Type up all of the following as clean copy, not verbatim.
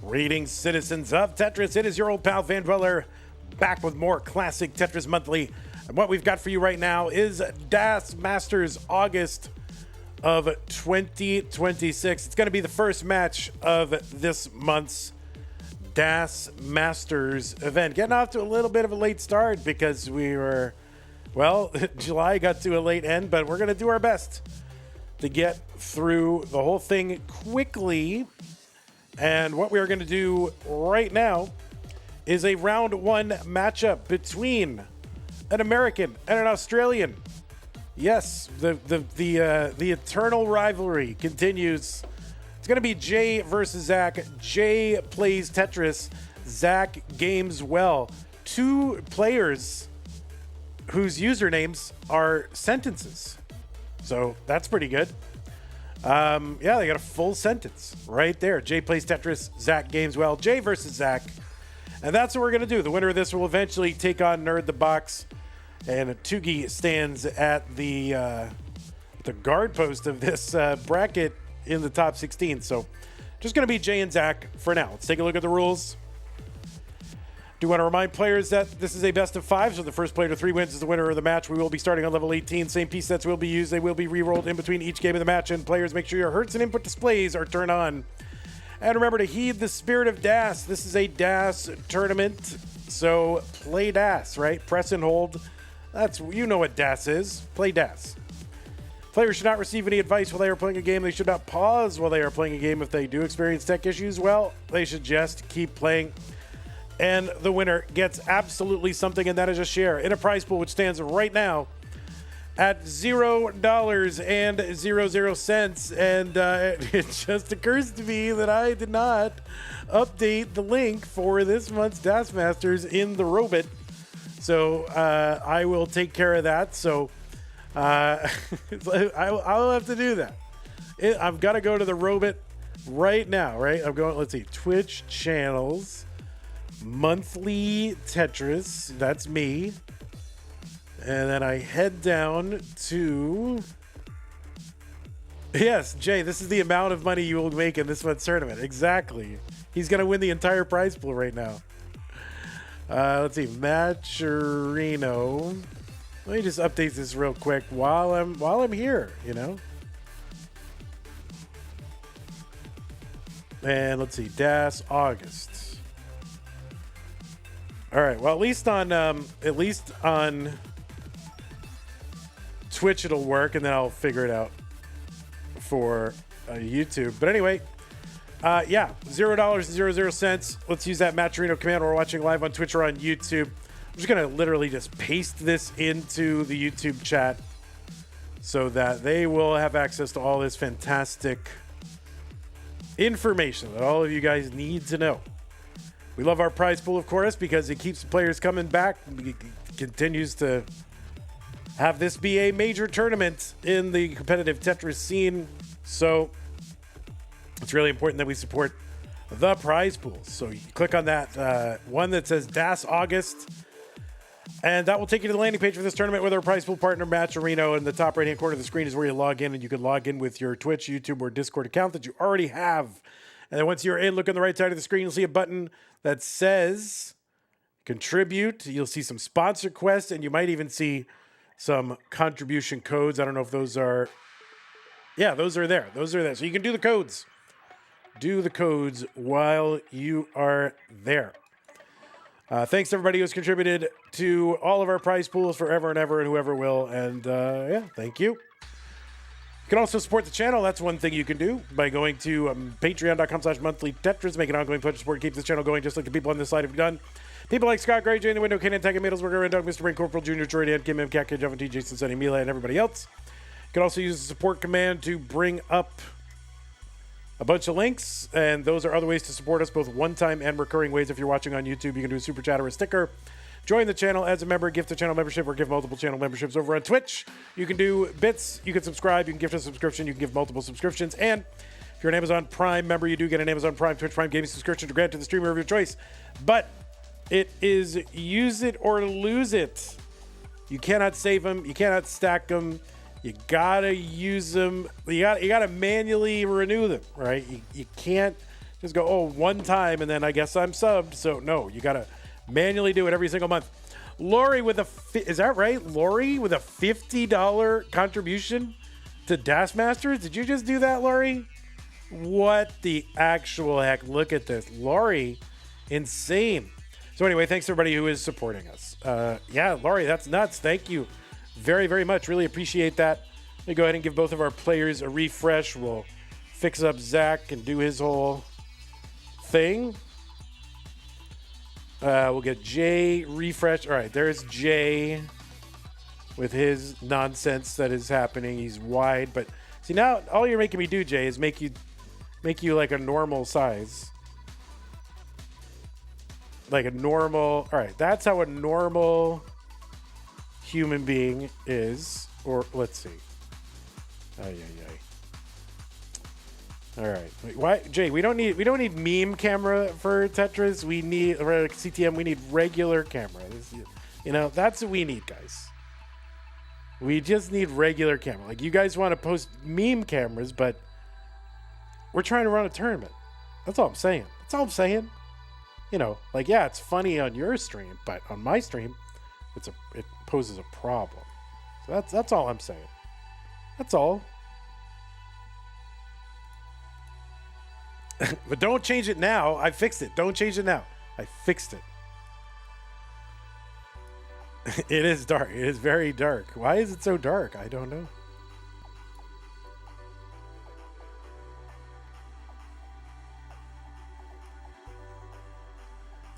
Greetings, citizens of Tetris. It is your old pal Van Dweller, back with more classic Tetris Monthly. And what we've got for you right now is Das Masters August of 2026. It's going to be the first match of this month's Das Masters event. Getting off to a little bit of a late start because we were, well, July got to a late end, but we're going to do our best to get through the whole thing quickly. And what we are going to do right now is a round one matchup between an American and an Australian. Yes, the eternal rivalry continues. It's going to be Jay versus Zach. Jay plays Tetris. Zach games well. Two players whose usernames are sentences. So that's pretty good. Yeah, they got a full sentence right there. Jay plays Tetris, Zach games well. Jay versus Zach. And that's what we're going to do. The winner of this will eventually take on Nerd the Box. And Tugi stands at the guard post of this bracket in the top 16. So just going to be Jay and Zach for now. Let's take a look at the rules. Do want to remind players that this is a best of 5, so the first player to 3 wins is the winner of the match. We will be starting on level 18. Same piece sets will be used. They will be re-rolled in between each game of the match, and players make sure your hertz and input displays are turned on. And remember to heed the spirit of DAS. This is a DAS tournament, so play DAS, right? Press and hold. You know what DAS is. Play DAS. Players should not receive any advice while they are playing a game. They should not pause while they are playing a game. If they do experience tech issues, well, they should just keep playing. And the winner gets absolutely something, and that is a share in a prize pool, which stands right now at $0.00. And it just occurs to me that I did not update the link for this month's DAS Masters in the Robot. So I will take care of that. So I'll have to do that. I've got to go to the Robot right now, right? I'm going, let's see, Twitch channels. Monthly Tetris, that's me. And then I head down to... Yes, Jay, this is the amount of money you will make in this month's tournament. Exactly. He's going to win the entire prize pool right now. Let's see, Matcherino. Let me just update this real quick while I'm here, you know. And let's see, DAS August. All right. Well, at least on Twitch it'll work, and then I'll figure it out for YouTube. But anyway, yeah, $0.00. Let's use that Matcherino command. We're watching live on Twitch or on YouTube. I'm just gonna literally just paste this into the YouTube chat so that they will have access to all this fantastic information that all of you guys need to know. We love our prize pool, of course, because it keeps the players coming back. It continues to have this be a major tournament in the competitive Tetris scene. So it's really important that we support the prize pools. So you click on that one that says DAS August, and that will take you to the landing page for this tournament with our prize pool partner, Matcherino. In the top right-hand corner of the screen is where you log in, and you can log in with your Twitch, YouTube, or Discord account that you already have. And then once you're in, look on the right side of the screen, you'll see a button that says contribute. You'll see some sponsor quests, and you might even see some contribution codes. I don't know if those are... Yeah, those are there. Those are there. So you can do the codes. Do the codes while you are there. Thanks to everybody who's contributed to all of our prize pools forever and ever and whoever will. And yeah, thank you. You can also support the channel. That's one thing you can do by going to patreon.com/monthlytetris. Make an ongoing pledge support. Keep this channel going just like the people on this side have done. People like Scott Gray, Jay in the Window, Ken and Tagging Middlesburger, Red Dog, Mr. Brain, Corporal Jr., Troy, Dan, Kim, M, Cat, Kid, Java, T, Jason, Sunny, Mila, and everybody else. You can also use the support command to bring up a bunch of links, and those are other ways to support us, both one-time and recurring ways. If you're watching on YouTube, you can do a super chat or a sticker. Join the channel as a member, gift a channel membership, or give multiple channel memberships. Over on Twitch, you can do bits, you can subscribe, you can gift a subscription, you can give multiple subscriptions, and if you're an Amazon Prime member, you do get an Amazon Prime, Twitch Prime gaming subscription to grant to the streamer of your choice. But it is use it or lose it. You cannot save them, you cannot stack them, you gotta use them, you gotta manually renew them, right? You can't just go, oh, one time, and then I guess I'm subbed. So no, you gotta manually do it every single month. Lori with is that right? Lori with a $50 contribution to Das Masters? Did you just do that, Lori? What the actual heck? Look at this. Lori, insane. So anyway, thanks everybody who is supporting us. Yeah, Lori, that's nuts. Thank you very, very much. Really appreciate that. Let me go ahead and give both of our players a refresh. We'll fix up Zach and do his whole thing. We'll get Jay refresh. All right, there's Jay with his nonsense that is happening. He's wide, but see now all you're making me do, Jay, is make you like a normal size. Like a normal. All right, that's how a normal human being is. Or let's see. Ay. All right. Wait, why, Jay? We don't need meme camera for Tetris. We need for CTM. We need regular camera. That's what we need, guys. We just need regular camera. Like you guys want to post meme cameras, but we're trying to run a tournament. That's all I'm saying. Yeah, it's funny on your stream, but on my stream, it poses a problem. So that's all I'm saying. That's all. But don't change it now. I fixed it. Don't change it now. I fixed it. It is dark. It is very dark. Why is it so dark? I don't know.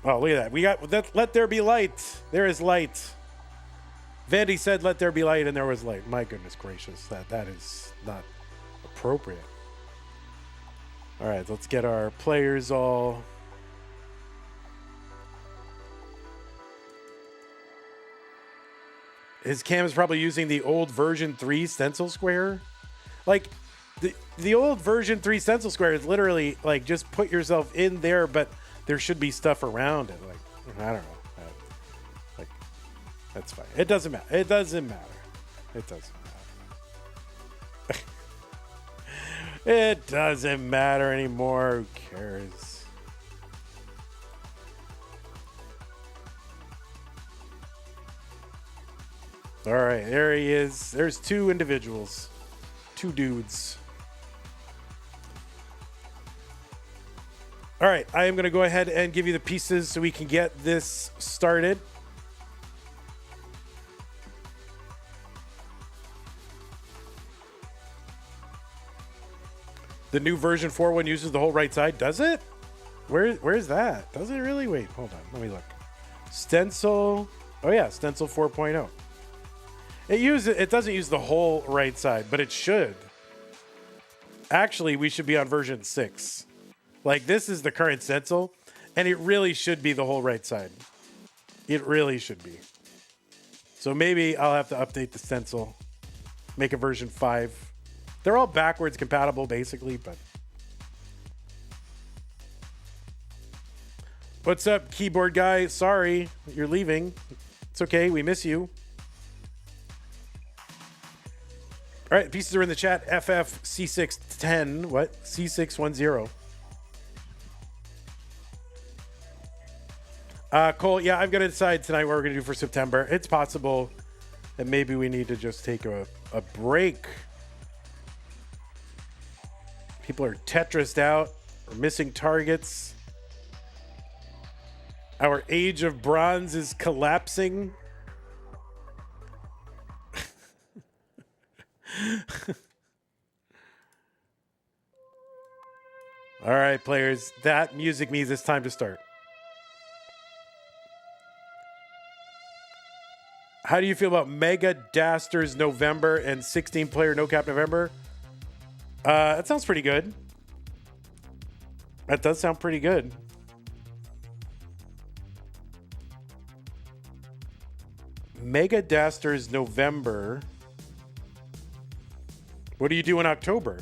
Oh, look at that. We got let there be light. There is light. Vandy said, let there be light, and there was light. My goodness gracious. That is not appropriate. All right, let's get our players all. His cam is probably using the old version 3 stencil square. Like, the old version 3 stencil square is literally, like, just put yourself in there, but there should be stuff around it. Like, I don't know. Like, that's fine. It doesn't matter. It doesn't matter. It doesn't matter anymore. Who cares? All right, there he is. There's two individuals. Two dudes. All right, I am going to go ahead and give you the pieces so we can get this started. The new version 4.1 uses the whole right side. Does it? Where's that? Does it really? Wait, hold on. Let me look. Stencil. Oh yeah, Stencil 4.0. It doesn't use the whole right side, but it should. Actually, we should be on version 6. Like, this is the current Stencil, and it really should be the whole right side. It really should be. So maybe I'll have to update the Stencil, make a version 5. They're all backwards compatible, basically, but... What's up, keyboard guy? Sorry, you're leaving. It's okay, we miss you. All right, pieces are in the chat. FFC610. What? C610. Cole, yeah, I've got to decide tonight what we're going to do for September. It's possible that maybe we need to just take a break. People are Tetrised out. We're missing targets. Our age of bronze is collapsing. All right, players. That music means it's time to start. How do you feel about Mega Dasters November and 16-player No Cap November? That sounds pretty good. That does sound pretty good. Mega Dasters November. What do you do in October?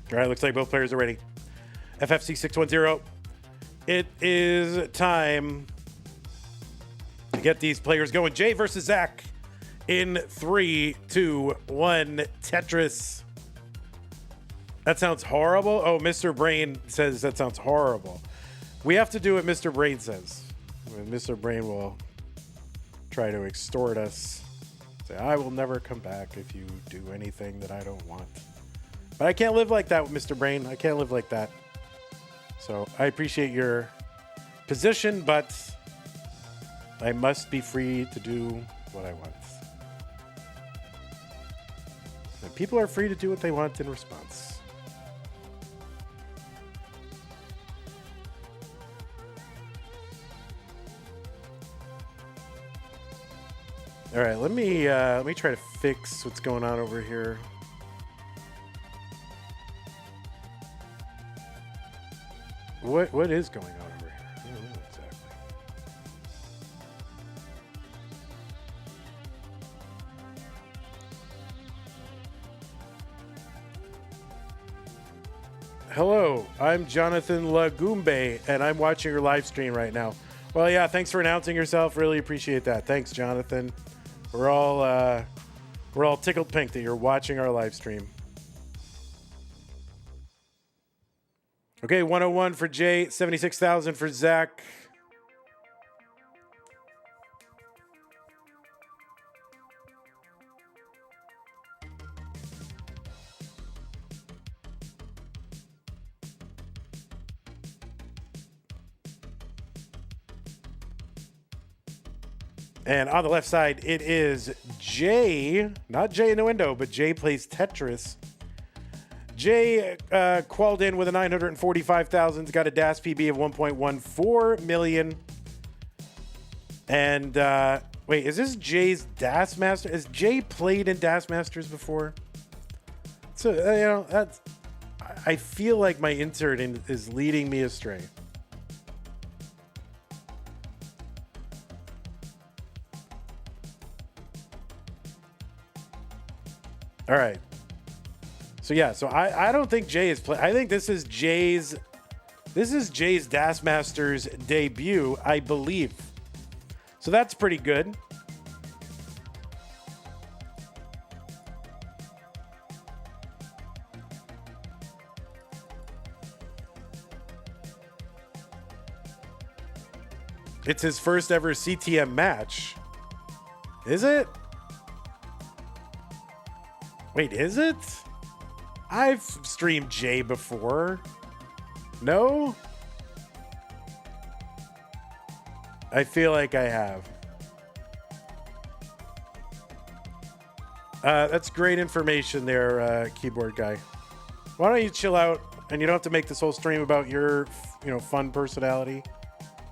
All right, looks like both players are ready. FFC 610. It is time to get these players going. Jay versus Zach in 3, 2, 1. Tetris. That sounds horrible. Oh, Mr. Brain says that sounds horrible. We have to do what Mr. Brain says. Mr. Brain will try to extort us. Say, I will never come back if you do anything that I don't want. But I can't live like that with Mr. Brain. I can't live like that. So I appreciate your position, but I must be free to do what I want. And people are free to do what they want in response. All right, let me try to fix what's going on over here. What is going on over here? I don't know exactly. Hello, I'm Jonathan Lagumbe, and I'm watching your live stream right now. Well, yeah, thanks for announcing yourself. Really appreciate that. Thanks, Jonathan. We're all tickled pink that you're watching our live stream. Okay, 101 for Jay, 76,000 for Zach. And on the left side, it is Jay, not Jay in the window, but Jay plays Tetris. Jay qualled in with a 945,000, got a DAS PB of 1.14 million. And wait, is this Jay's DAS Master? Has Jay played in DAS Masters before? So, that's, I feel like my insert is leading me astray. All right. So yeah, so I don't think Jay is I think this is Jay's DAS Masters debut, I believe. So that's pretty good. It's his first ever CTM match. Is it? Wait, is it? I've streamed Jay before. No? I feel like I have. That's great information there, keyboard guy. Why don't you chill out and you don't have to make this whole stream about your, fun personality.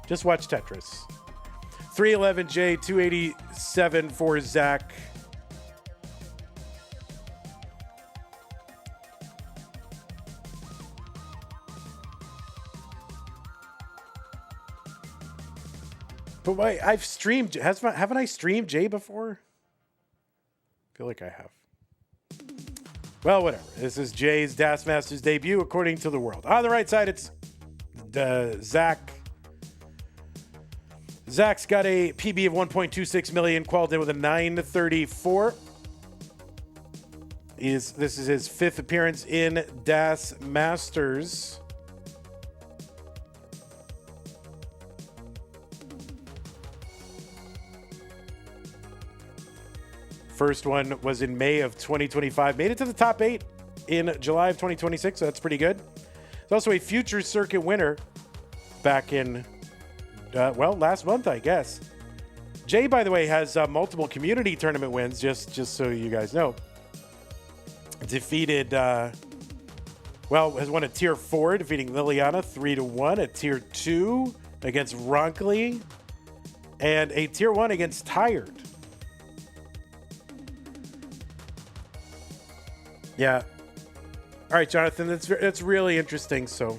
Just watch Tetris. 311 Jay, 287 for Zach. But wait, I've streamed. Haven't I streamed Jay before? I feel like I have. Well, whatever. This is Jay's DAS Masters debut, according to the world. On the right side, it's Zach. Zach's got a PB of 1.26 million, qualled in with a 934. This is his 5th appearance in DAS Masters. First one was in May of 2025. Made it to the top 8 in July of 2026, so that's pretty good. He's also a future circuit winner back in, last month, I guess. Jay, by the way, has multiple community tournament wins, just so you guys know. Defeated, has won a Tier 4, defeating Liliana 3-1, a Tier 2 against Ronkley, and a Tier 1 against Tired. Yeah. All right, Jonathan, that's really interesting. So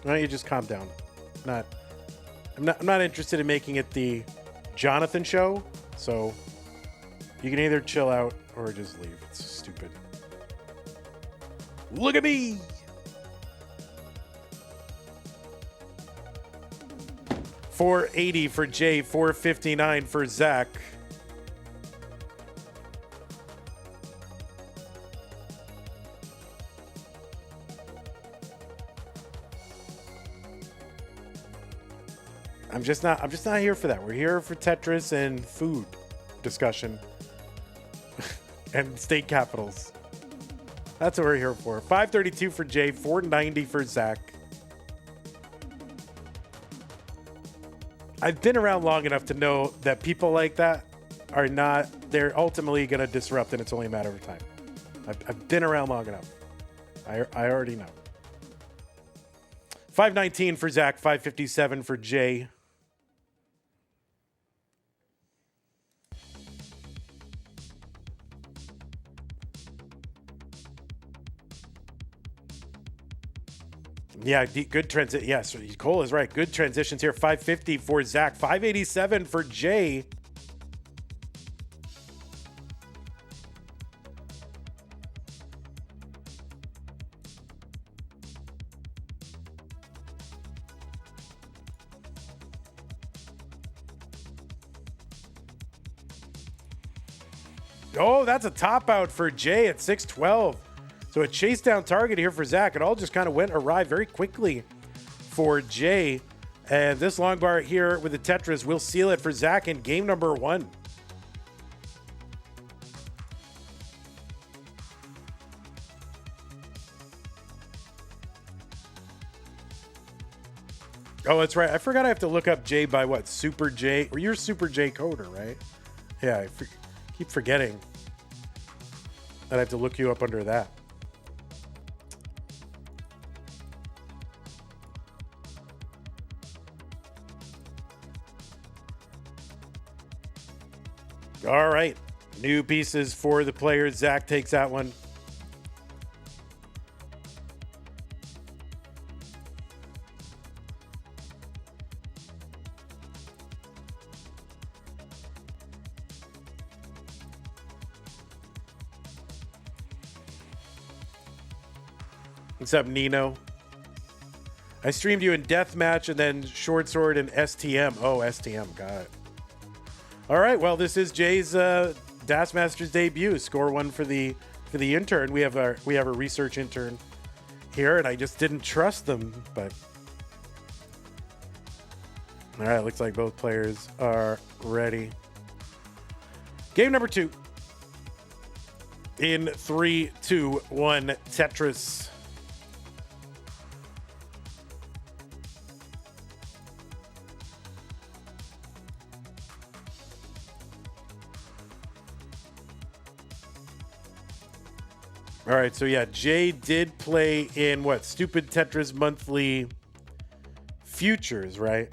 why don't you just calm down? I'm not interested in making it the Jonathan show. So you can either chill out or just leave. It's stupid. Look at me. 480 for Jay, 459 for Zach. I'm just not here for that. We're here for Tetris and food discussion and state capitals. That's what we're here for. 532 for Jay, 490 for Zach. I've been around long enough to know that people like that are not, they're ultimately going to disrupt, and it's only a matter of time. I've been around long enough. I already know. 519 for Zach, 557 for Jay. Yeah, good transition. Yes, Cole is right. Good transitions here. 550 for Zach. 587 for Jay. Oh, that's a top out for Jay at 612. So a chase down target here for Zach. It all just kind of went awry very quickly for Jay. And this long bar here with the Tetris will seal it for Zach in game number 1. Oh, that's right. I forgot I have to look up Jay by what? Super J? Or you're Super J Coder, right? Yeah, I keep forgetting that I have to look you up under that. All right. New pieces for the players. Zach takes that one. What's up, Nino? I streamed you in Deathmatch and then Short Sword and STM. Oh, STM. Got it. All right. Well, this is Jay's Das Masters debut. Score 1 for the intern. We have a research intern here, and I just didn't trust them. But all right, looks like both players are ready. Game number 2. In 3, 2, 1, Tetris. All right, so yeah, Jay did play in what? Stupid Tetris Monthly Futures, right?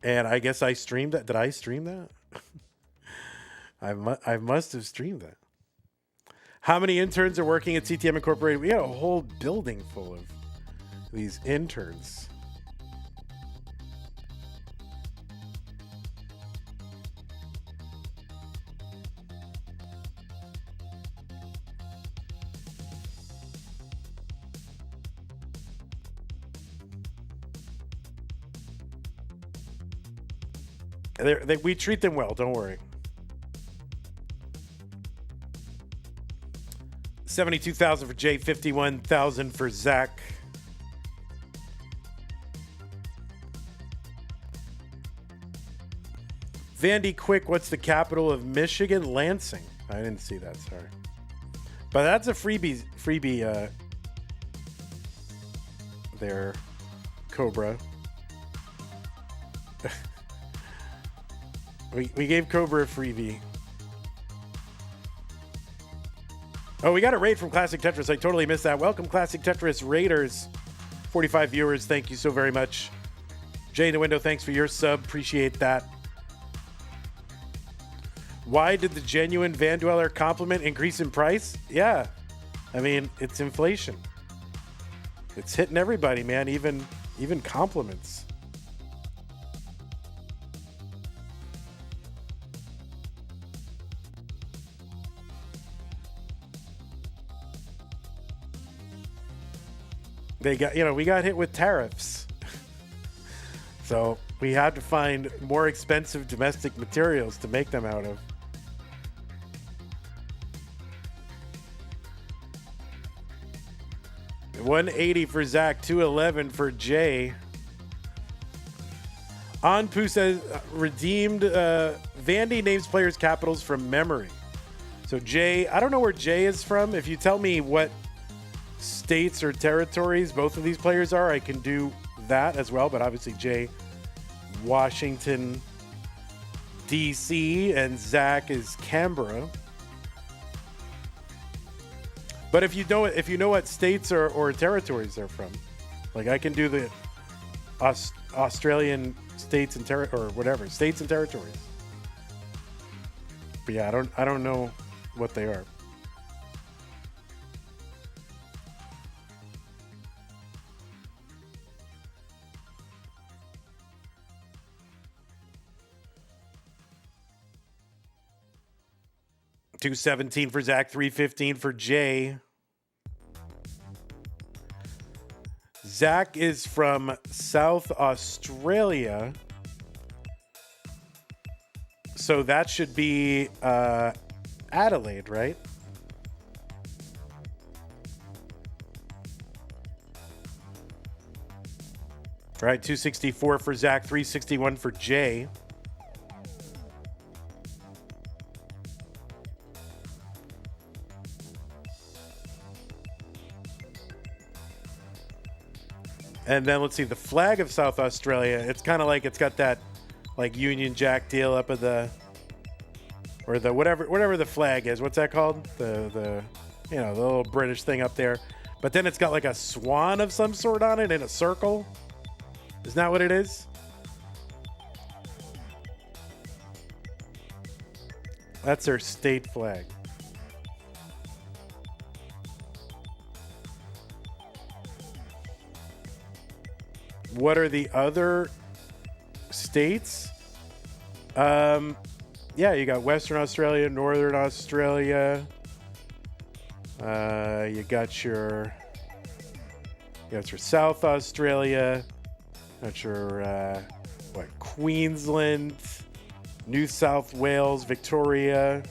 And I guess I streamed that. Did I stream that? I must have streamed that. How many interns are working at CTM Incorporated? We had a whole building full of these interns. We treat them well, don't worry. 72,000 for Jay, 51,000 for Zach. Vandy, quick, what's the capital of Michigan? Lansing. I didn't see that, sorry. But that's a freebie there, Cobra. We gave Cobra a freebie. Oh, we got a raid from Classic Tetris. I totally missed that. Welcome, Classic Tetris Raiders. 45 viewers. Thank you so very much. Jay in the window, thanks for your sub. Appreciate that. Why did the genuine Van Dweller compliment increase in price? Yeah. I mean, it's inflation. It's hitting everybody, man. Even compliments. they got, we got hit with tariffs. So we had to find more expensive domestic materials to make them out of. $180 for Zach, $211 for Jay. Anpu says redeemed. Vandy names players' capitals from memory. So Jay, I don't know where Jay is from. If you tell me what states or territories both of these players are, I can do that as well. But obviously Jay, Washington, D.C., and Zach is Canberra. But if you know what states or territories they're from, like I can do the Australian states and states and territories. But yeah, I don't know what they are. $217 for Zach, $315 for Jay. Zach is from South Australia. So that should be Adelaide, right? All right, $264 for Zach, $361 for Jay. And then let's see, the flag of South Australia. It's kind of like it's got that like Union Jack deal up at the whatever the flag is. What's that called? The the little British thing up there. But then it's got like a swan of some sort on it in a circle. Isn't that what it is? That's their state flag. What are the other states? Yeah, you got Western Australia, Northern Australia. You got your South Australia. Got your Queensland, New South Wales, Victoria,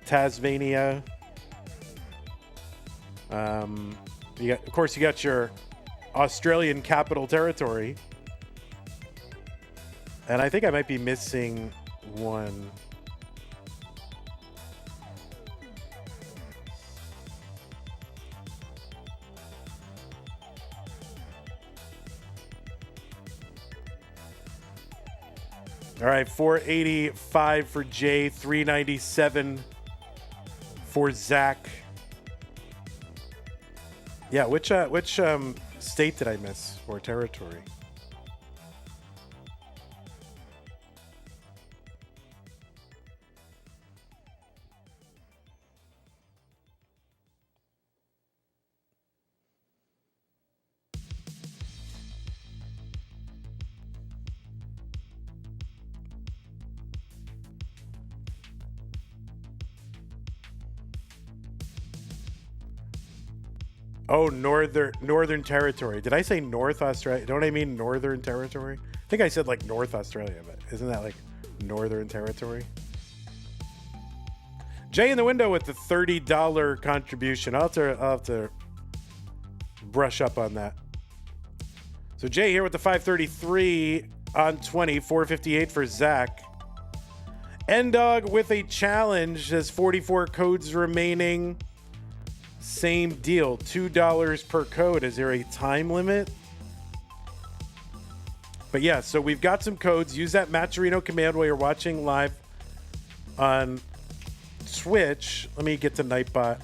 Tasmania. You got your Australian Capital Territory. And I think I might be missing one. All right, $485 for Jay, $397 for Zach. Yeah, which state did I miss or territory? Oh, Northern Territory. Did I say North Australia? Don't I mean Northern Territory? I think I said like North Australia, but isn't that like Northern Territory? Jay in the window with the $30 contribution. I'll have to brush up on that. So Jay here with the 533 on 20, 458 for Zach. N-Dog with a challenge. Has 44 codes remaining. Same deal, $2 per code. Is there a time limit? But yeah, so we've got some codes. Use that Matcherino command while you're watching live on Twitch. Let me get to Nightbot.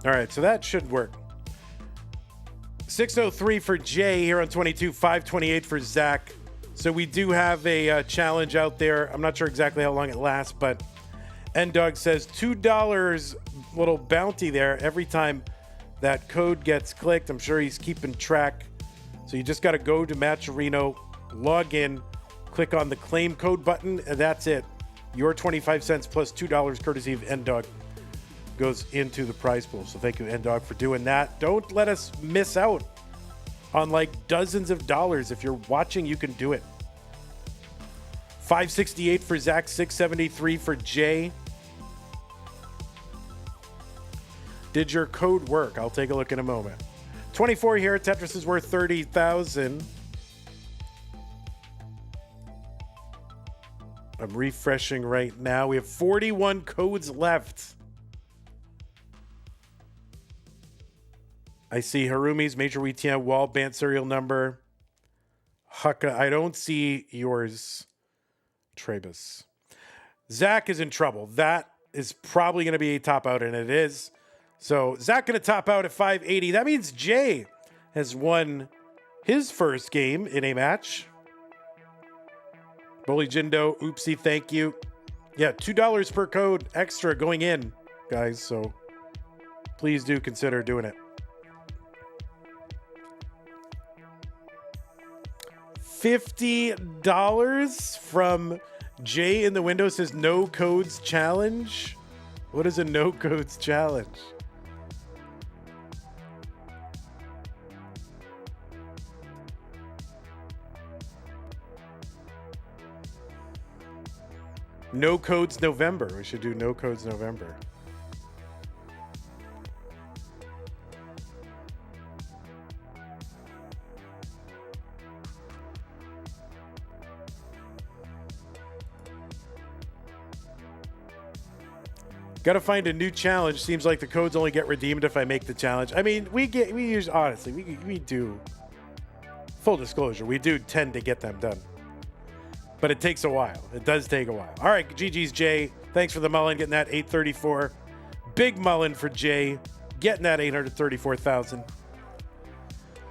All right, so that should work. 603 for Jay here on 22, 528 for Zach. So we do have a challenge out there. I'm not sure exactly how long it lasts, but N-Dog says $2 little bounty there every time that code gets clicked. I'm sure he's keeping track. So you just got to go to Matcherino, log in, click on the claim code button, and that's it. Your 25 cents plus $2 courtesy of N-Dog goes into the prize pool. So thank you, N-Dog, for doing that. Don't let us miss out on like dozens of dollars. If you're watching, you can do it. 568 for Zach, 673 for Jay. Did your code work? I'll take a look in a moment. 24 here. Tetris is worth 30,000. I'm refreshing right now. We have 41 codes left. I see Harumi's Major WTM wall band serial number. Hukka, I don't see yours. Trebus. Zach is in trouble. That is probably going to be a top out, and it is. So Zach going to top out at 580. That means Jay has won his first game in a match. Bully Jindo, oopsie, thank you. Yeah, $2 per code extra going in, guys. So please do consider doing it. $50 from Jay in the window says no codes challenge. What is a no codes challenge? No codes November. We should do no codes November. Got to find a new challenge. Seems like the codes only get redeemed if I make the challenge. I mean, we use, honestly, we do, full disclosure, we do tend to get them done. But it takes a while. It does take a while. All right, GG's Jay. Thanks for the mullen, getting that 834. Big mullen for Jay, getting that 834,000.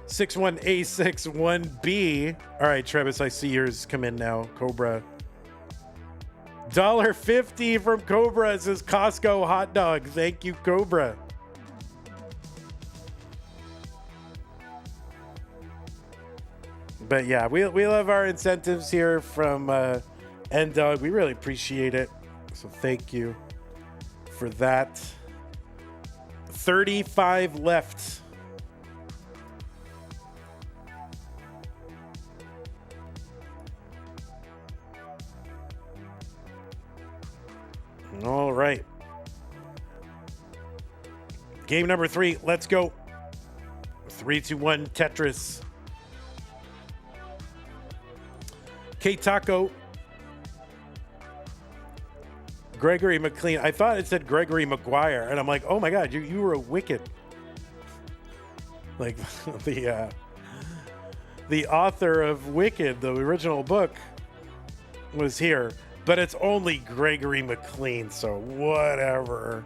61A61B. All right, Travis, I see yours come in now. Cobra. $1.50 from Cobra. It says Costco hot dog. Thank you, Cobra. But yeah, we love our incentives here from N-Dog. We really appreciate it. So thank you for that. 35 left. All right. Game number 3. Let's go. 3, 2, 1, Tetris. K-Taco. Gregory McLean. I thought it said Gregory Maguire, and I'm like, oh my God, you were a Wicked. Like the author of Wicked, the original book, was here. But it's only Gregory McLean, so whatever.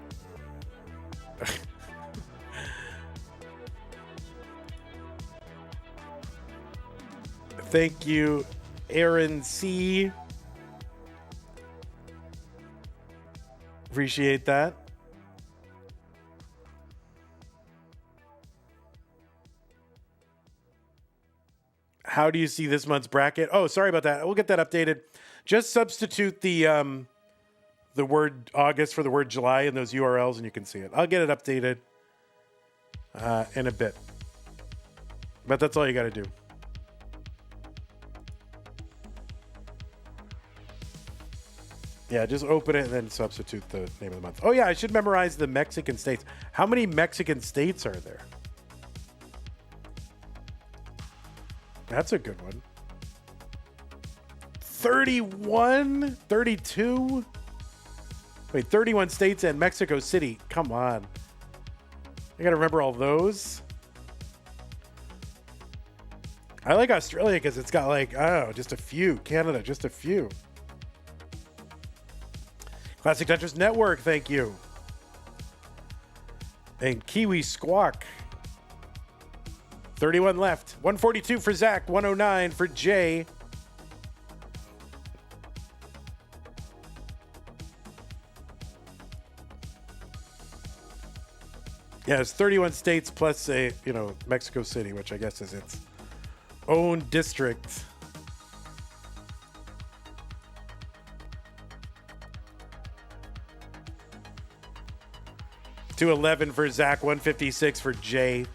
Thank you, Aaron C. Appreciate that. How do you see this month's bracket? Oh, sorry about that. We'll get that updated. Just substitute the word August for the word July in those URLs and you can see it. I'll get it updated in a bit. But that's all you got to do. Yeah, just open it and then substitute the name of the month. Oh, yeah, I should memorize the Mexican states. How many Mexican states are there? That's a good one. 31? 32? Wait, 31 states and Mexico City. Come on. I got to remember all those. I like Australia because it's got like, I don't know, just a few. Canada, just a few. Classic Tetris Network, thank you. And Kiwi Squawk. 31 left. 142 for Zach, 109 for Jay. Yeah, it's 31 states plus a, Mexico City, which I guess is its own district. $211 for Zach, 156 for Jay.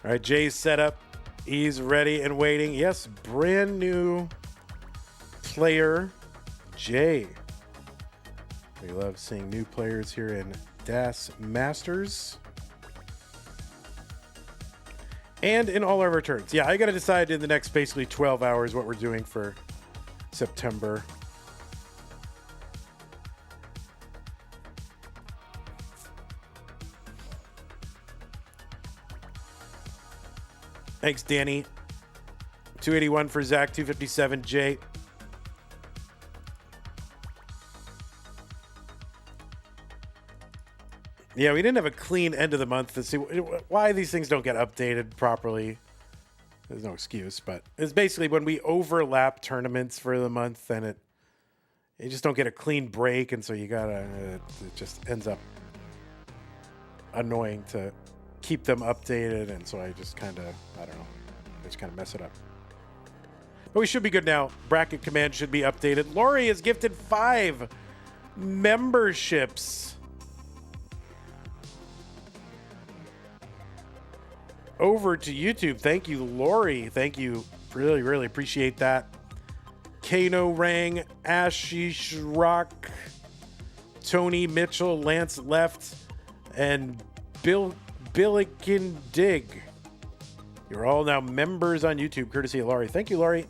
All right, Jay's set up. He's ready and waiting. Yes, brand new player, Jay. We love seeing new players here in Das Masters. And in all our returns. Yeah, I got to decide in the next basically 12 hours what we're doing for September. Thanks, Danny. 281 for Zach, 257, Jay. Yeah, we didn't have a clean end of the month to see why these things don't get updated properly. There's no excuse, but it's basically when we overlap tournaments for the month, then you just don't get a clean break, and so you gotta, it just ends up annoying to keep them updated, and so I just kind of, I don't know, just kind of mess it up. But we should be good now. Bracket command should be updated. Lori has gifted 5 memberships over to YouTube. Thank you, Lori. Thank you. Really, really appreciate that. Kano Rang, Ashish Rock, Tony Mitchell, Lance Left, and Billiken Dig. You're all now members on YouTube, courtesy of Laurie. Thank you, Laurie.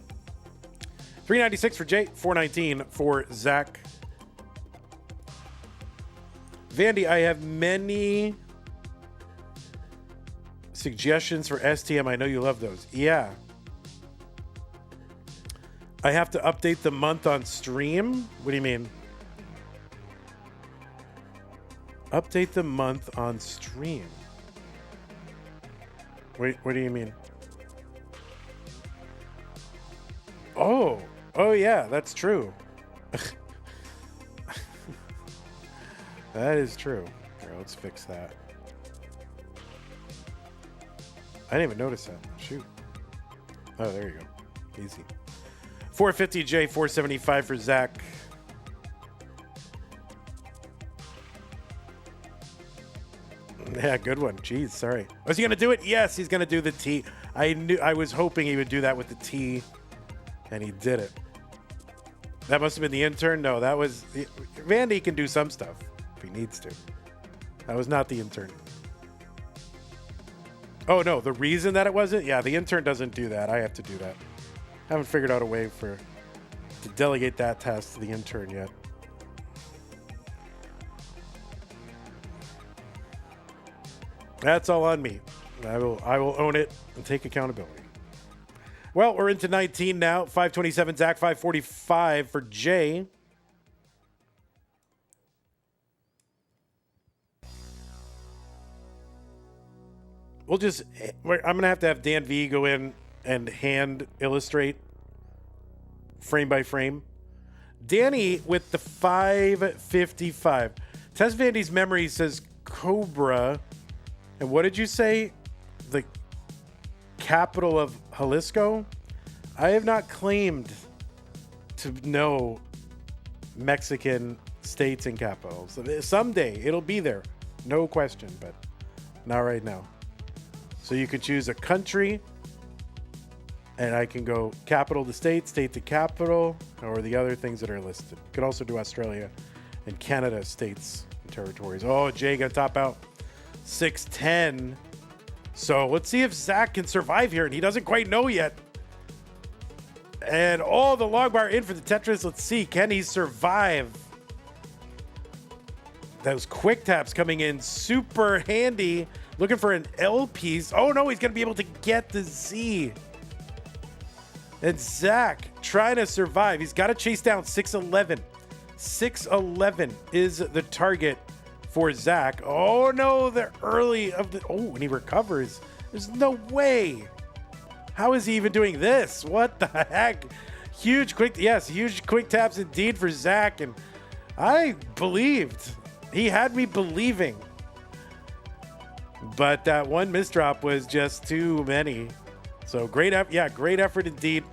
396 for Jay, 419 for Zach. Vandy, I have many suggestions for STM. I know you love those. Yeah. I have to update the month on stream? What do you mean? Update the month on stream. Wait, what do you mean? Oh yeah, that's true. That is true. Here, let's fix that. I didn't even notice that. Shoot. Oh, there you go. Easy. 450 J, 475 for Zach. Yeah, good one. Jeez, sorry. Was he gonna do it? Yes, he's gonna do the T. I was hoping he would do that with the T, and he did it. That must have been the intern. No, that was Vandy can do some stuff if he needs to. That was not the intern. Oh no, the reason that it wasn't? Yeah, the intern doesn't do that. I have to do that. Haven't figured out a way to delegate that task to the intern yet. That's all on me. I will own it and take accountability. Well, we're into 19 now. 527 Zach, 545 for Jay. I'm going to have Dan V go in and hand illustrate frame by frame. Danny with the 555. Tess Vandy's memory says Cobra. And what did you say? The capital of Jalisco? I have not claimed to know Mexican states and capitals. Someday it'll be there. No question, but not right now. So you can choose a country, and I can go capital to state, state to capital, or the other things that are listed. You could also do Australia and Canada states and territories. Oh, Jay got to top out 610. So let's see if Zach can survive here, and he doesn't quite know yet. And all the log bar in for the Tetris. Let's see, can he survive? Those quick taps coming in super handy. Looking for an L piece. Oh no, he's going to be able to get the Z. And Zach trying to survive. He's got to chase down 611. 611 is the target for Zach. Oh no, the early of the... Oh, and he recovers. There's no way. How is he even doing this? What the heck? Huge quick... Yes, huge quick taps indeed for Zach. And I believed. He had me believing. But that one misdrop was just too many. So great effort indeed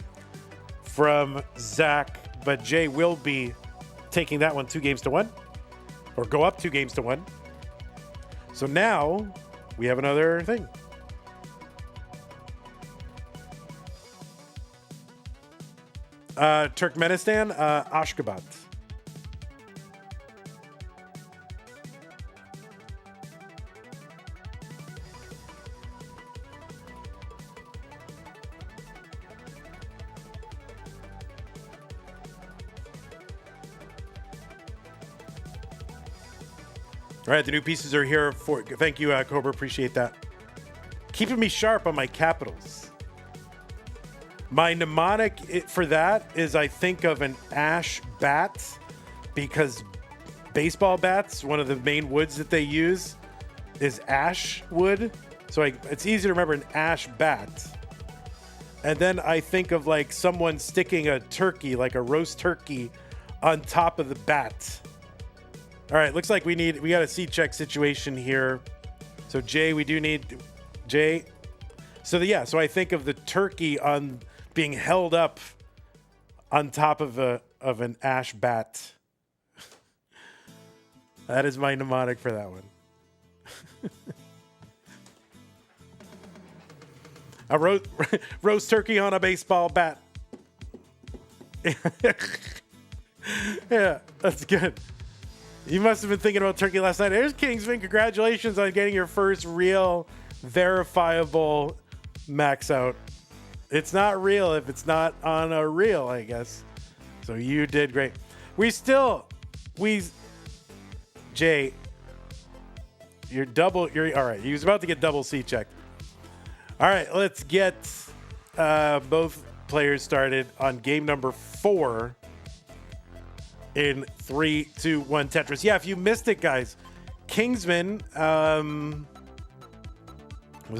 from Zach. But Jay will be taking that one 2-1, or go up 2-1. So now we have another thing. Turkmenistan, Ashgabat. All right, the new pieces are here for... Thank you, Cobra. Appreciate that. Keeping me sharp on my capitals. My mnemonic for that is I think of an ash bat, because baseball bats, one of the main woods that they use is ash wood. So it's easy to remember an ash bat. And then I think of like someone sticking a turkey, like a roast turkey, on top of the bat. All right, looks like we got a seat check situation here. So Jay, we do need Jay. So so I think of the turkey on being held up on top of an ash bat. That is my mnemonic for that one. A roast turkey on a baseball bat. Yeah, that's good. You must have been thinking about turkey last night. There's Kingsman. Congratulations on getting your first real, verifiable max out. It's not real if it's not on a reel, I guess. So you did great. Jay, you're all right. He was about to get double C checked. All right, let's get both players started on game number 4 in 3, 2, 1 Tetris. Yeah, if you missed it, guys, Kingsman, was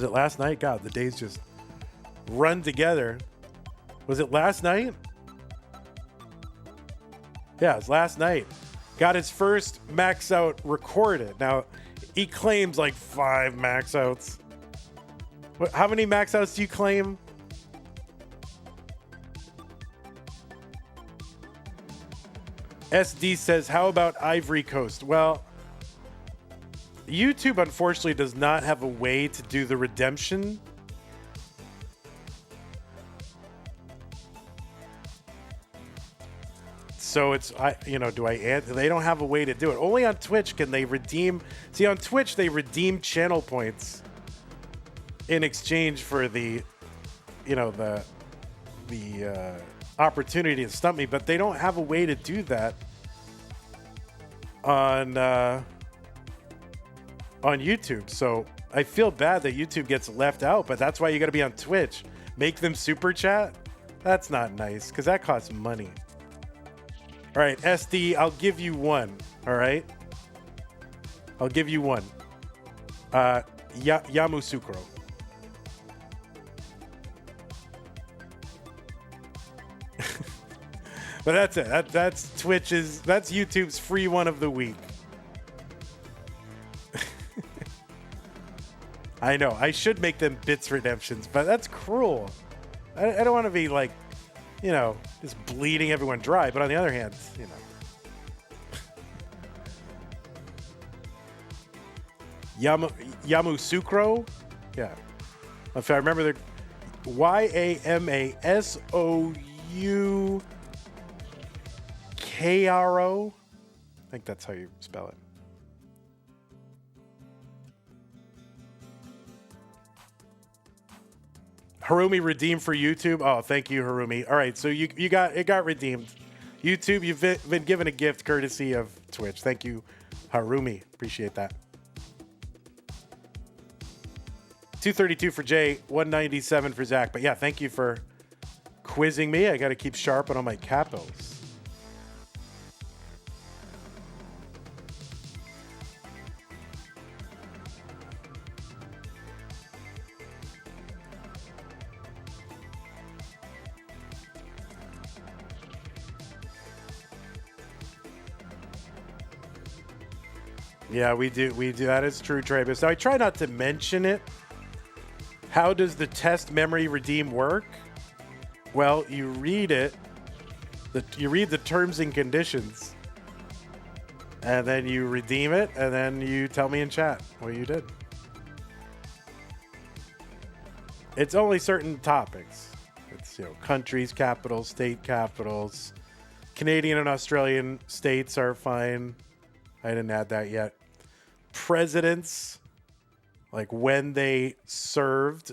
it last night? God, the days just run together. Was it last night? Yeah, it was last night. Got his first max out recorded. Now, he claims like 5 max outs. How many max outs do you claim? SD says, how about Ivory Coast? Well, YouTube unfortunately does not have a way to do the redemption. So they don't have a way to do it. Only on Twitch can they redeem. See, on Twitch, they redeem channel points in exchange for the opportunity to stump me, but they don't have a way to do that on YouTube. So I feel bad that YouTube gets left out, but that's why you got to be on Twitch. Make them super chat. That's not nice because that costs money. All right, SD, I'll give you one. All right, I'll give you one. Yamusukro. But that's it. That's YouTube's free one of the week. I know. I should make them bits redemptions, but that's cruel. I don't want to be like, just bleeding everyone dry. But on the other hand, Yamusukro? Yeah. If I remember the YAMASOUKRO. I think that's how you spell it. Harumi redeemed for YouTube. Oh, thank you, Harumi. All right, so you got redeemed. YouTube, you've been given a gift courtesy of Twitch. Thank you Harumi. Appreciate that. 232 for Jay, 197 for Zach. But yeah, thank you for quizzing me. I got to keep sharp on all my capitals. Yeah, we do. That is true, Travis. Now, I try not to mention it. How does the test memory redeem work? Well, you read it. You read the terms and conditions. And then you redeem it. And then you tell me in chat what you did. It's only certain topics. It's, countries, capitals, state capitals. Canadian and Australian states are fine. I didn't add that yet. Presidents, like when they served.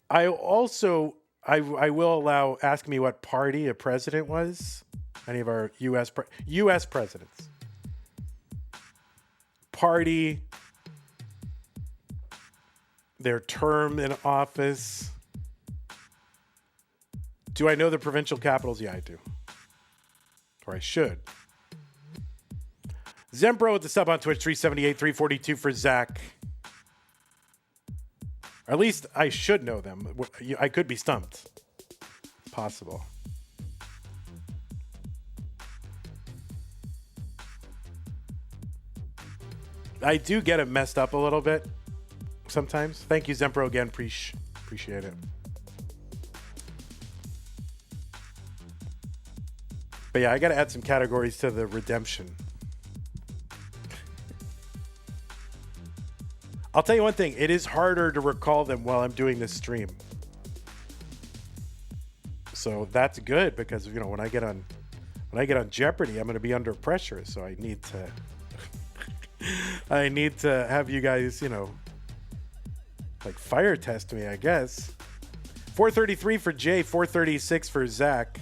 I will allow, ask me what party a president was. Any of our U.S. presidents. Party, their term in office. Do I know the provincial capitals? Yeah, I do. Or I should. Zembro with the sub on Twitch, 378, 342 for Zach. Or at least I should know them. I could be stumped. Possible. I do get it messed up a little bit sometimes. Thank you, Zempro, again. Appreciate it. But yeah, I got to add some categories to the redemption. I'll tell you one thing. It is harder to recall them while I'm doing this stream. So that's good because, when I get on Jeopardy, I'm going to be under pressure. So I need to have you guys, like fire test me, I guess. 433 for Jay, 436 for Zach.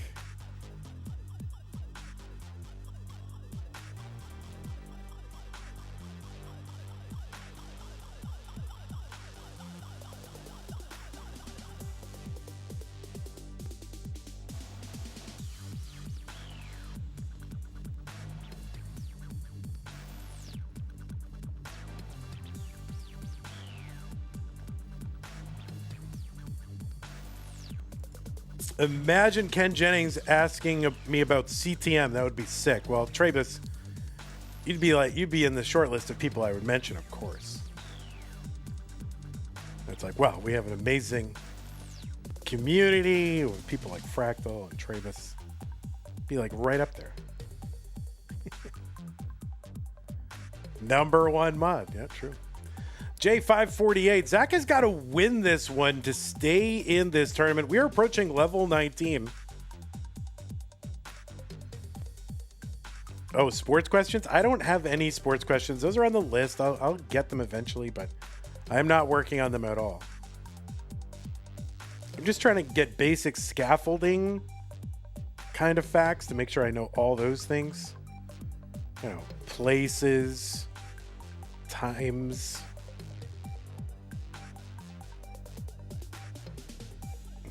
Imagine Ken Jennings asking me about CTM. That would be sick. Well, Travis, you'd be in the short list of people I would mention, of course. It's like, wow, we have an amazing community with people like Fractal and Travis. Be like right up there. Number one mod. Yeah, true. J548. Zach has got to win this one to stay in this tournament. We are approaching level 19. Oh, sports questions? I don't have any sports questions. Those are on the list. I'll get them eventually, but I'm not working on them at all. I'm just trying to get basic scaffolding kind of facts to make sure I know all those things. Places, times.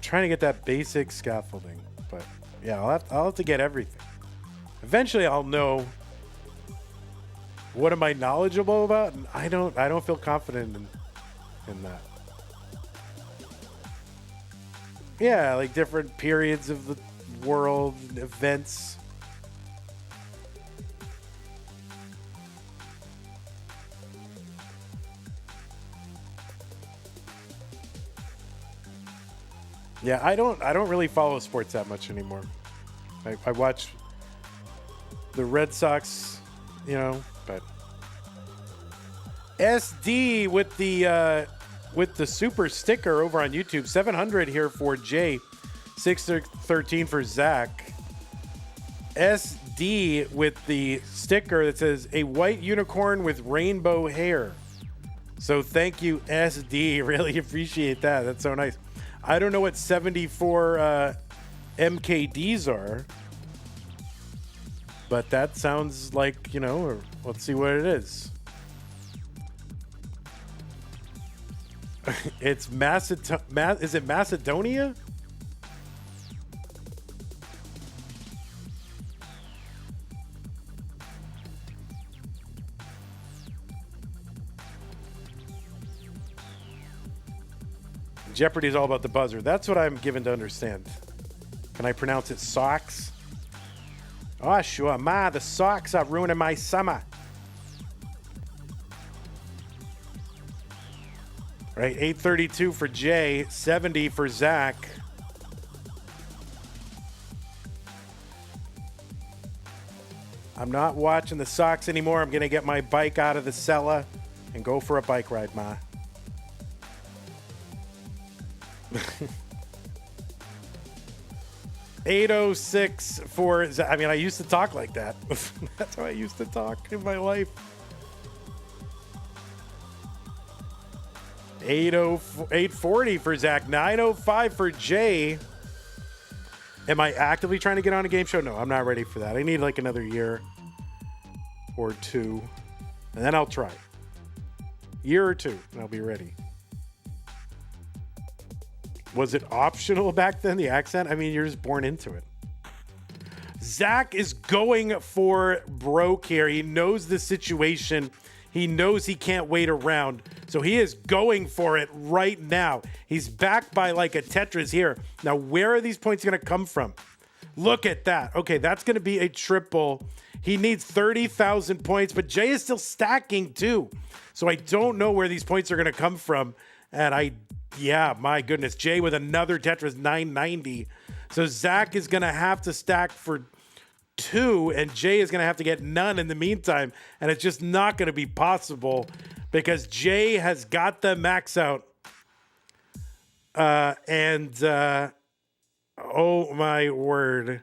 Trying to get that basic scaffolding, but yeah, I'll have to get everything. Eventually I'll know what am I knowledgeable about, and I don't feel confident in that. Yeah, like different periods of the world, events. Yeah, I don't really follow sports that much anymore. I watch the Red Sox, but SD with the super sticker over on YouTube. 700 here for Jay, 613 for Zach. SD with the sticker that says a white unicorn with rainbow hair. So thank you, SD. Really appreciate that. That's so nice. I don't know what 74 MKDs are. But that sounds like, you know, or let's see what it is. It's is it Macedonia? Jeopardy is all about the buzzer. That's what I'm given to understand. Can I pronounce it socks? Oh, sure. Ma, the socks are ruining my summer. Right, 832 for Jay, 70 for Zach. I'm not watching the socks anymore. I'm going to get my bike out of the cellar and go for a bike ride, Ma. $806 for, I mean, I used to talk like that. That's how I used to talk in my life. 840 for Zach, 905 for Jay. Am I actively trying to get on a game show? No, I'm not ready for that. I need like another year or two, and then I'll try. Year or two, and I'll be ready. Was it optional back then, the accent? I mean, you're just born into it. Zach is going for broke here. He knows the situation. He knows he can't wait around. So he is going for it right now. He's back by like a Tetris here. Now, where are these points going to come from? Look at that. Okay, that's going to be a triple. He needs 30,000 points, but Jay is still stacking too. So I don't know where these points are going to come from. And yeah, my goodness. Jay with another Tetris 990. So Zach is going to have to stack for 2, and Jay is going to have to get none in the meantime. And it's just not going to be possible because Jay has got the max out. Oh my word.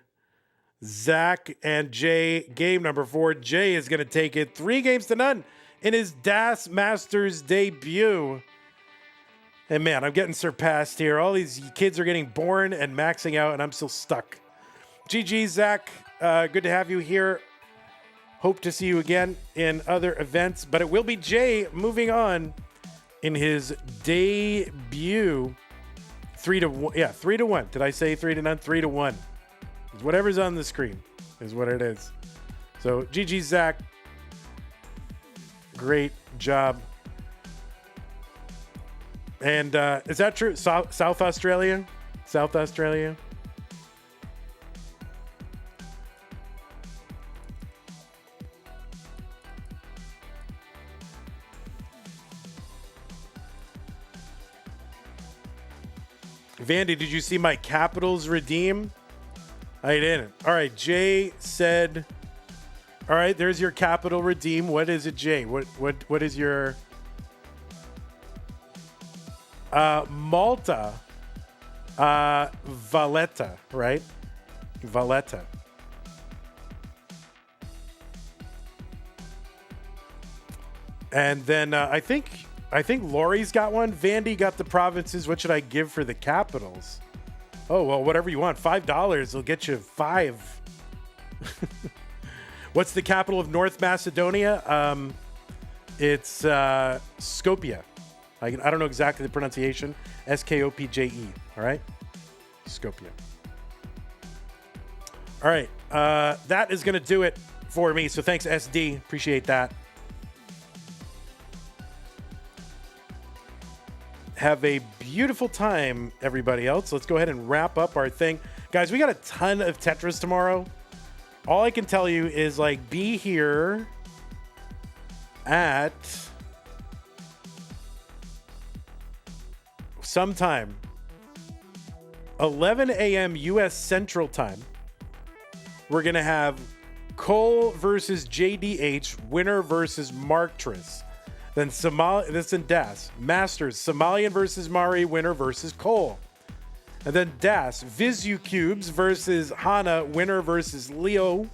Zach and Jay, game number 4. Jay is going to take it 3-0 in his Das Masters debut. And man, I'm getting surpassed here. All these kids are getting born and maxing out, and I'm still stuck. GG, Zach. Good to have you here. Hope to see you again in other events. But it will be Jay moving on in his debut. 3-1. Yeah, 3-1. Did I say 3-0? 3-1. Whatever's on the screen is what it is. So, GG, Zach. Great job. And is that true? South Australia? South Australia? Vandy, did you see my Capitals redeem? I didn't. All right, Jay said, all right, there's your Capital redeem. What is it, Jay? What is your... Malta, Valletta, right? Valletta. And then I think Laurie's got one. Vandy got the provinces. What should I give for the Capitals? Oh, well, whatever you want. $5 will get you 5. What's the capital of North Macedonia? It's Skopje. I don't know exactly the pronunciation. Skopje. All right? Skopje. All right. That is going to do it for me. So thanks, SD. Appreciate that. Have a beautiful time, everybody else. Let's go ahead and wrap up our thing. Guys, we got a ton of Tetris tomorrow. All I can tell you is, like, be here at sometime 11 a.m. U.S. Central Time. We're going to have Cole versus JDH, winner versus Marktris. Then this in Das. Masters, Somalian versus Mari, winner versus Cole. And then Das, Vizu Cubes versus Hana, winner versus Leo.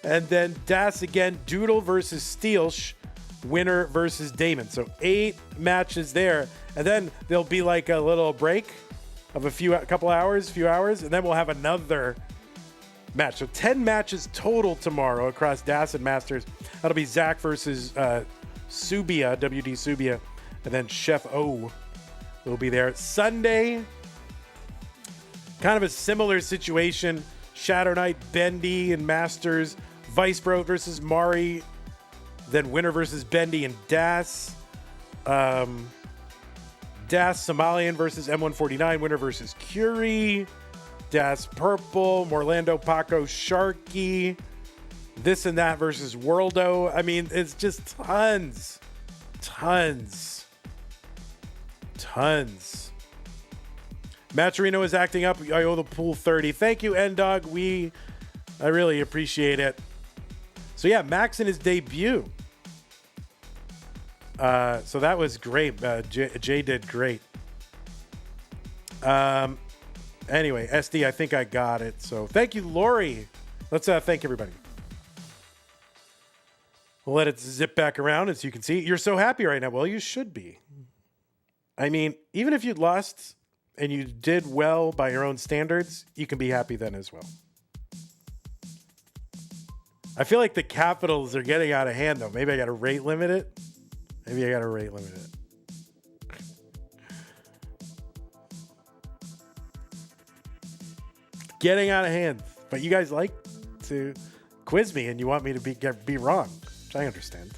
And then Das again, Doodle versus Steelsh, winner versus Damon. So 8 matches there. And then there'll be like a little break of a few hours, and then we'll have another match. So 10 matches total tomorrow across DAS and Masters. That'll be Zach versus Subia, WD Subia, and then Chef O will be there. Sunday, kind of a similar situation. Shadow Knight, Bendy, and Masters. Vice Bro versus Mari. Then winner versus Bendy and Das. Das Somalian versus M149. Winner versus Curie. Das Purple. Morlando Paco Sharky. This and that versus Worldo. I mean, it's just tons. Matcherino is acting up. I owe the pool 30. Thank you, N-Dog. I really appreciate it. So yeah, Max in his debut. So that was great. Jay did great. Anyway, SD, I think I got it. So thank you, Lori. Let's thank everybody. We'll let it zip back around. As you can see, you're so happy right now. Well, you should be. I mean, even if you lost and you did well by your own standards, you can be happy then as well. I feel like the capitals are getting out of hand, though. Maybe I got to rate limit it. Getting out of hand. But you guys like to quiz me and you want me to be wrong, which I understand.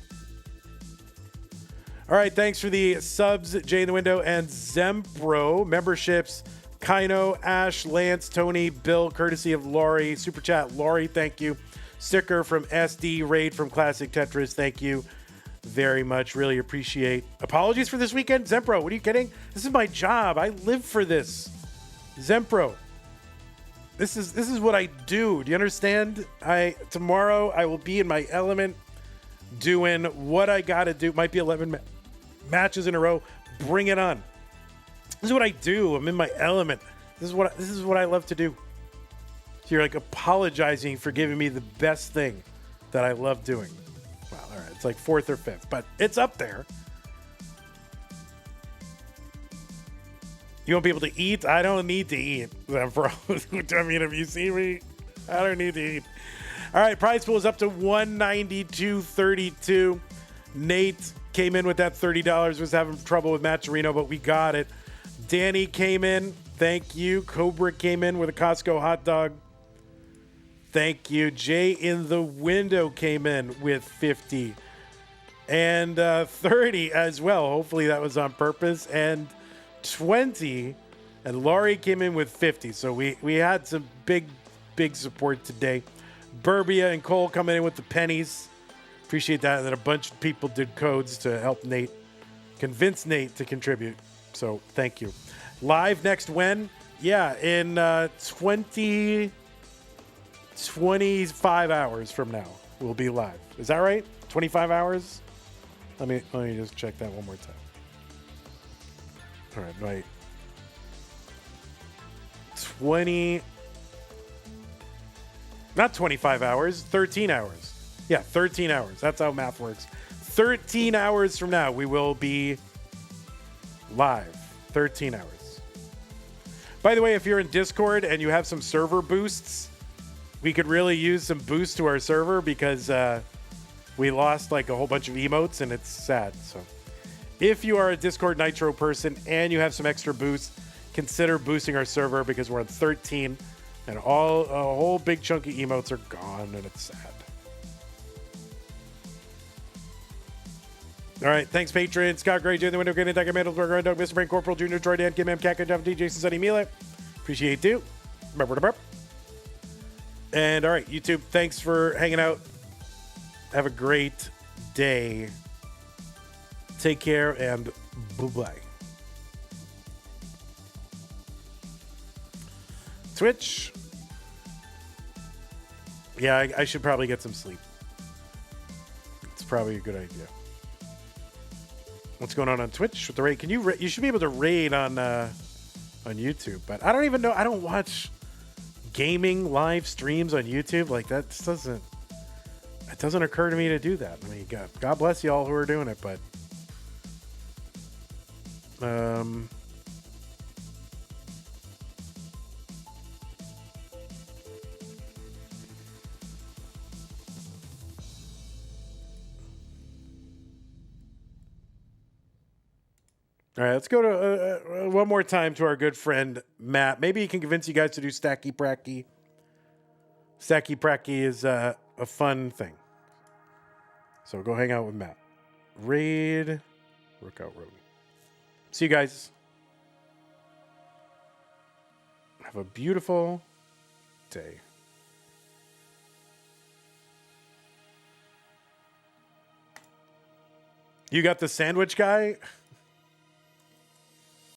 All right, thanks for the subs, Jay in the Window and Zempro. Memberships, Kino, Ash, Lance, Tony, Bill, courtesy of Laurie. Super chat, Laurie, thank you. Sticker from SD, Raid from Classic Tetris, thank you very much. Really appreciate. Apologies for this weekend, Zempro. What are you kidding? This is my job. I live for this. Zempro. This is what I do. Do you understand? Tomorrow I will be in my element doing what I got to do. Might be 11 matches in a row. Bring it on. This is what I do. I'm in my element. This is what I love to do. So you're like apologizing for giving me the best thing that I love doing. Well, all right. It's like 4th or 5th, but it's up there. You won't be able to eat? I don't need to eat. I mean, if you see me, I don't need to eat. All right, prize pool is up to $192.32. Nate came in with that $30. Was having trouble with Matcherino, but we got it. Danny came in. Thank you. Cobra came in with a Costco hot dog. Thank you. Jay in the Window came in with 50 and 30 as well. Hopefully that was on purpose. And 20. And Laurie came in with 50. So we had some big support today. Burbia and Cole coming in with the pennies. Appreciate that. And then a bunch of people did codes to help Nate, convince Nate to contribute. So thank you. Live next when? Yeah, in 25 hours from now, we'll be live. Is that right? 25 hours? Let me just check that one more time. All right, not 25 hours, 13 hours. Yeah, 13 hours. That's how math works. 13 hours from now, we will be live. 13 hours. By the way, if you're in Discord and you have some server boosts, we could really use some boosts to our server because we lost like a whole bunch of emotes and it's sad. So if you are a Discord Nitro person and you have some extra boosts, consider boosting our server because we're on 13 and a whole big chunk of emotes are gone and it's sad. All right, thanks, Patreon. Scott Gray, Jay in the Window, Granny Tiger, Mandelsberg, Red Dog, Mr. Brain, Corporal, Junior, Troy, Dan, Kim, M, Cat, Jeff, D, Jason, Sunny, Mila. Appreciate you. And all right, YouTube, thanks for hanging out. Have a great day. Take care and bye-bye. Twitch. Yeah, I should probably get some sleep. It's probably a good idea. What's going on Twitch with the raid? Can you should be able to raid on YouTube, but I don't even know. I don't watch gaming live streams on YouTube. Like that doesn't occur to me to do that. I mean, God bless you all who are doing it, but All right, let's go to one more time to our good friend Matt. Maybe he can convince you guys to do Stacky Pracky. Stacky Pracky is a fun thing. So go hang out with Matt. Raid, Workout Road. See you guys. Have a beautiful day. You got the sandwich guy?